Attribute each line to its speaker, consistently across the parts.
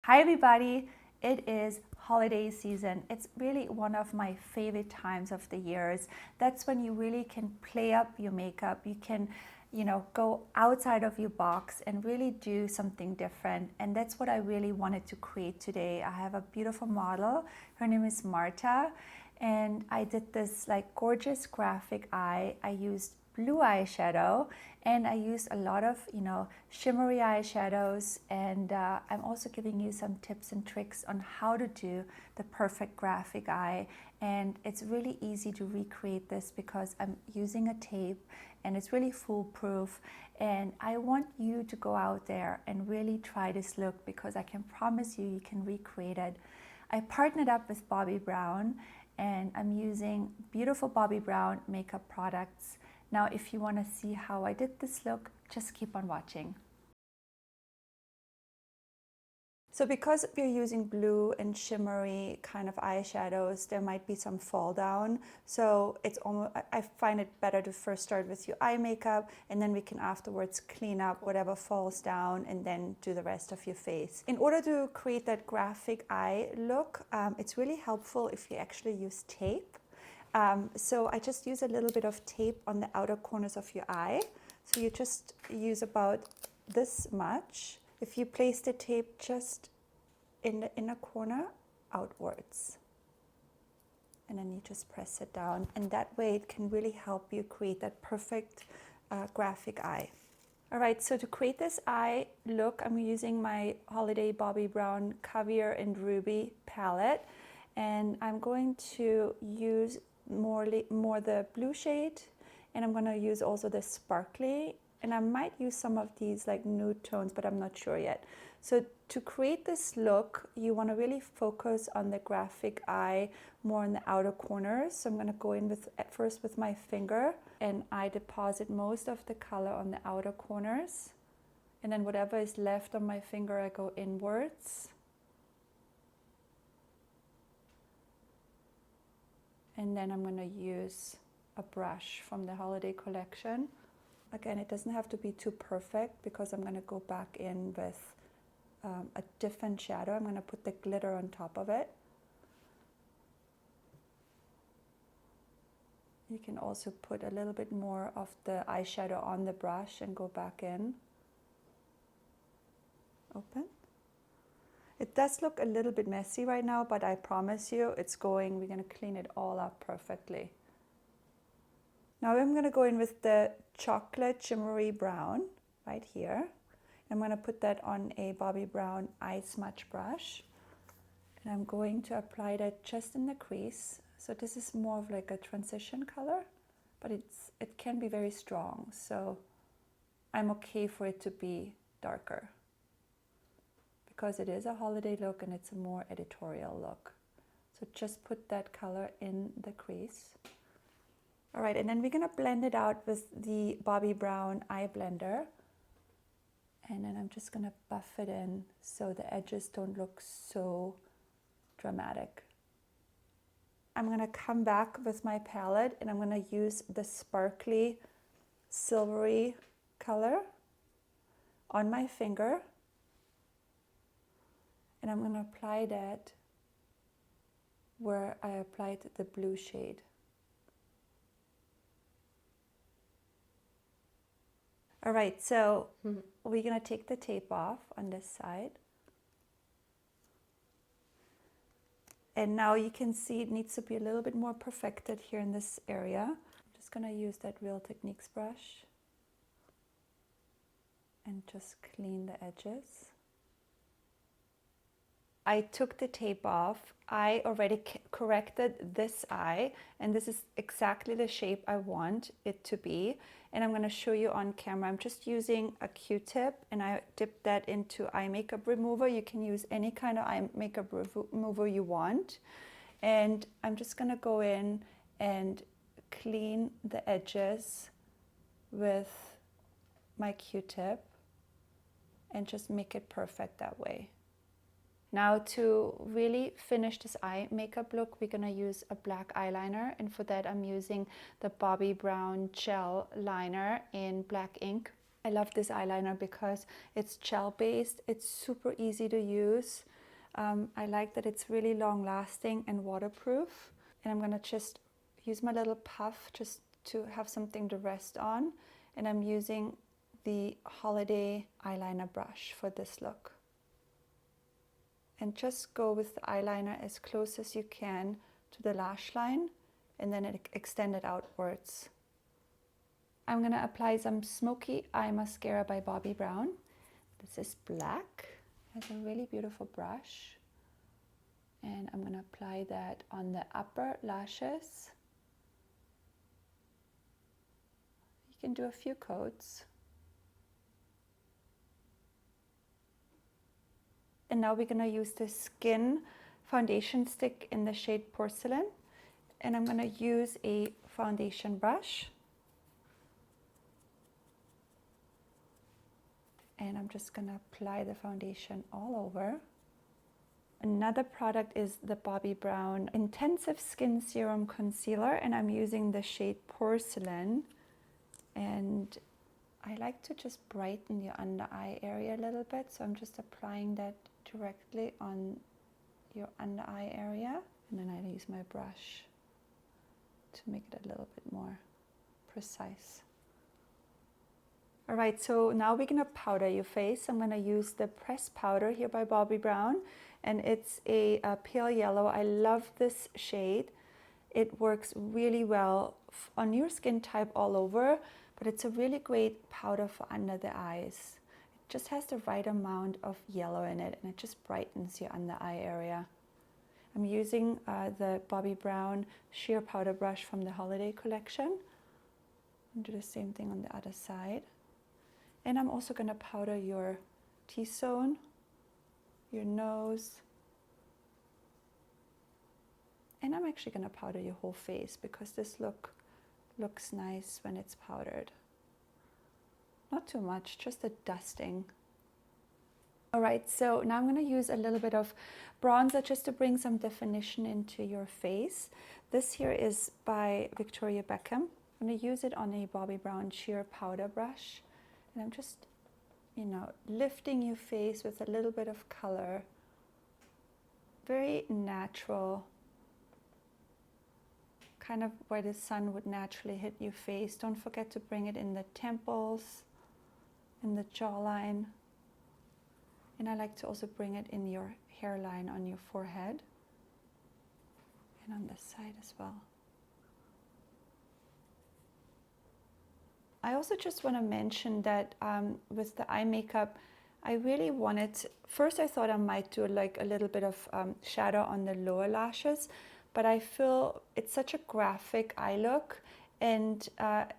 Speaker 1: Hi everybody, it is holiday season. It's really one of my favorite times of the years. That's when you really can play up your makeup. You can, go outside of your box and really do something different. And that's what I really wanted to create today. I have a beautiful model. Her name is Marta. And I did this like gorgeous graphic eye. I used blue eyeshadow and I used a lot of shimmery eyeshadows, and I'm also giving you some tips and tricks on how to do the perfect graphic eye. And it's really easy to recreate this because I'm using a tape and it's really foolproof, and I want you to go out there and really try this look because I can promise you can recreate it. I partnered up with Bobbi Brown and I'm using beautiful Bobbi Brown makeup products. Now, if you want to see how I did this look, just keep on watching. So because we're using blue and shimmery kind of eyeshadows, there might be some fall down. So it's almost, I find it better to first start with your eye makeup, and then we can afterwards clean up whatever falls down and then do the rest of your face. In order to create that graphic eye look, it's really helpful if you actually use tape. So I just use a little bit of tape on the outer corners of your eye. So you just use about this much. If you place the tape just in the inner corner outwards, and then you just press it down, and that way it can really help you create that perfect graphic eye. All right, so to create this eye look, I'm using my Holiday Bobbi Brown Caviar and Ruby palette, and I'm going to use more the blue shade, and I'm going to use also the sparkly, and I might use some of these like nude tones, but I'm not sure yet. So to create this look, you want to really focus on the graphic eye more in the outer corners. So I'm going to go in at first with my finger, and I deposit most of the color on the outer corners, and then whatever is left on my finger I go inwards. And then I'm going to use a brush from the holiday collection. Again, it doesn't have to be too perfect because I'm going to go back in with a different shadow. I'm going to put the glitter on top of it. You can also put a little bit more of the eyeshadow on the brush and go back in. Open. It does look a little bit messy right now, but I promise you we're going to clean it all up perfectly. Now I'm going to go in with the chocolate shimmery brown right here. I'm going to put that on a Bobbi Brown eye smudge brush. And I'm going to apply that just in the crease. So this is more of like a transition color, but it can be very strong. So I'm okay for it to be darker, because it is a holiday look and it's a more editorial look. So just put that color in the crease. All right, and then we're gonna blend it out with the Bobbi Brown eye blender. And then I'm just gonna buff it in so the edges don't look so dramatic. I'm gonna come back with my palette and I'm gonna use the sparkly silvery color on my finger. And I'm going to apply that where I applied the blue shade. All right, so we're going to take the tape off on this side. And now you can see it needs to be a little bit more perfected here in this area. I'm just going to use that Real Techniques brush and just clean the edges. I took the tape off. I already corrected this eye, and this is exactly the shape I want it to be. And I'm going to show you on camera. I'm just using a Q-tip, and I dipped that into eye makeup remover. You can use any kind of eye makeup remover you want. And I'm just going to go in and clean the edges with my Q-tip and just make it perfect that way. Now to really finish this eye makeup look, we're going to use a black eyeliner, and for that I'm using the Bobbi Brown gel liner in black ink. I love this eyeliner because it's gel based, it's super easy to use, I like that it's really long lasting and waterproof. And I'm gonna just use my little puff just to have something to rest on. And I'm using the Holiday eyeliner brush for this look. And just go with the eyeliner as close as you can to the lash line and then extend it outwards. I'm going to apply some Smoky Eye Mascara by Bobbi Brown. This is black, has a really beautiful brush. And I'm going to apply that on the upper lashes. You can do a few coats. And now we're going to use the Skin foundation stick in the shade Porcelain. And I'm going to use a foundation brush. And I'm just going to apply the foundation all over. Another product is the Bobbi Brown Intensive Skin Serum Concealer. And I'm using the shade Porcelain. And I like to just brighten your under eye area a little bit. So I'm just applying that directly on your under eye area, and then I use my brush to make it a little bit more precise. All right, so now we're gonna powder your face. I'm gonna use the pressed powder here by Bobbi Brown, and it's a pale yellow. I love this shade. It works really well on your skin type all over, but it's a really great powder for under the eyes. Just has the right amount of yellow in it, and it just brightens your under eye area. I'm using the Bobbi Brown sheer powder brush from the holiday collection. And do the same thing on the other side. And I'm also going to powder your T-zone, your nose. And I'm actually going to powder your whole face because this look looks nice when it's powdered. Not too much, just a dusting. All right, so now I'm going to use a little bit of bronzer just to bring some definition into your face. This here is by Victoria Beckham. I'm going to use it on a Bobbi Brown sheer powder brush. And I'm just, you know, lifting your face with a little bit of color. Very natural. Kind of where the sun would naturally hit your face. Don't forget to bring it in the temples, in the jawline, and I like to also bring it in your hairline on your forehead and on this side as well. I also just want to mention that with the eye makeup, I really wanted, first I thought I might do like a little bit of shadow on the lower lashes, but I feel it's such a graphic eye look. And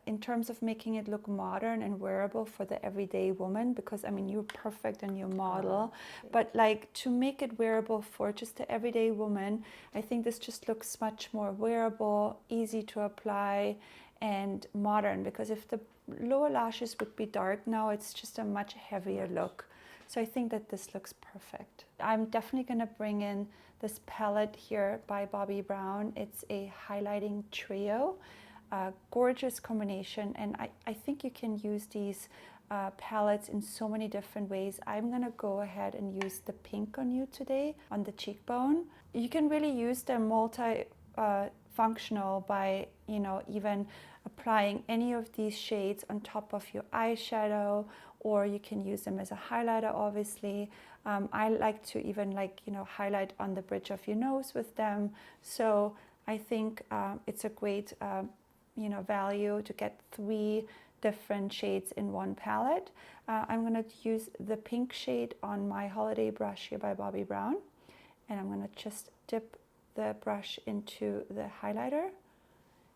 Speaker 1: in terms of making it look modern and wearable for the everyday woman, because I mean, you're perfect and you're model, but like to make it wearable for just the everyday woman, I think this just looks much more wearable, easy to apply, and modern, because if the lower lashes would be dark now, it's just a much heavier look. So I think that this looks perfect. I'm definitely gonna bring in this palette here by Bobbi Brown. It's a highlighting trio. Gorgeous combination, and I think you can use these palettes in so many different ways. I'm gonna go ahead and use the pink on you today on the cheekbone. You can really use them multi-functional by, you know, even applying any of these shades on top of your eyeshadow, or you can use them as a highlighter, obviously. I like to even, like, you know, highlight on the bridge of your nose with them. So I think it's a great you know, value to get 3 different shades in one palette. I'm going to use the pink shade on my holiday brush here by Bobbi Brown, and I'm going to just dip the brush into the highlighter,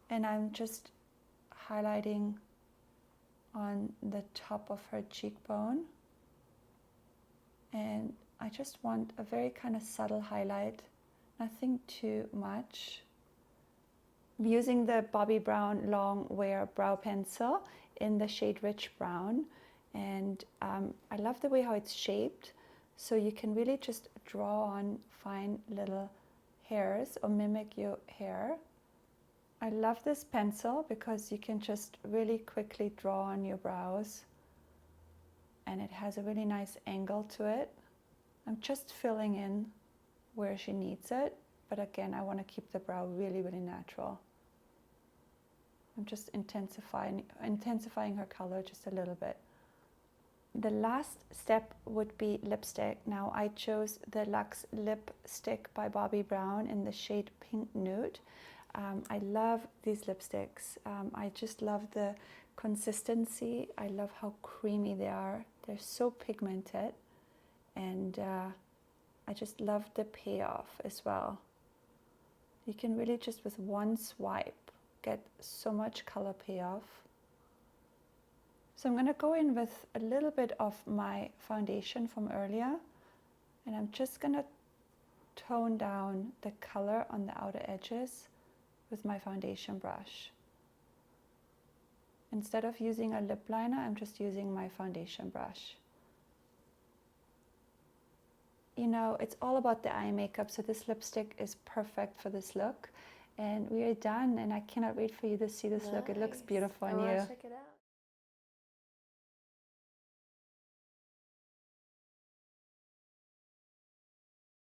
Speaker 1: and I'm just highlighting on the top of her cheekbone, and I just want a very kind of subtle highlight, nothing too much. I'm using the Bobbi Brown Long Wear Brow Pencil in the shade Rich Brown, and I love the way how it's shaped, so you can really just draw on fine little hairs or mimic your hair. I love this pencil because you can just really quickly draw on your brows, and it has a really nice angle to it. I'm just filling in where she needs it. But again, I want to keep the brow really, really natural. I'm just intensifying her color just a little bit. The last step would be lipstick. Now I chose the Luxe lipstick by Bobbi Brown in the shade Pink Nude. I love these lipsticks. I just love the consistency. I love how creamy they are. They're so pigmented, and I just love the payoff as well. You can really just with one swipe get so much color payoff. So I'm going to go in with a little bit of my foundation from earlier, and I'm just going to tone down the color on the outer edges with my foundation brush. Instead of using a lip liner, I'm just using my foundation brush. You know, it's all about the eye makeup, so this lipstick is perfect for this look. And we are done, and I cannot wait for you to see this look. It looks beautiful on you.
Speaker 2: Check it out.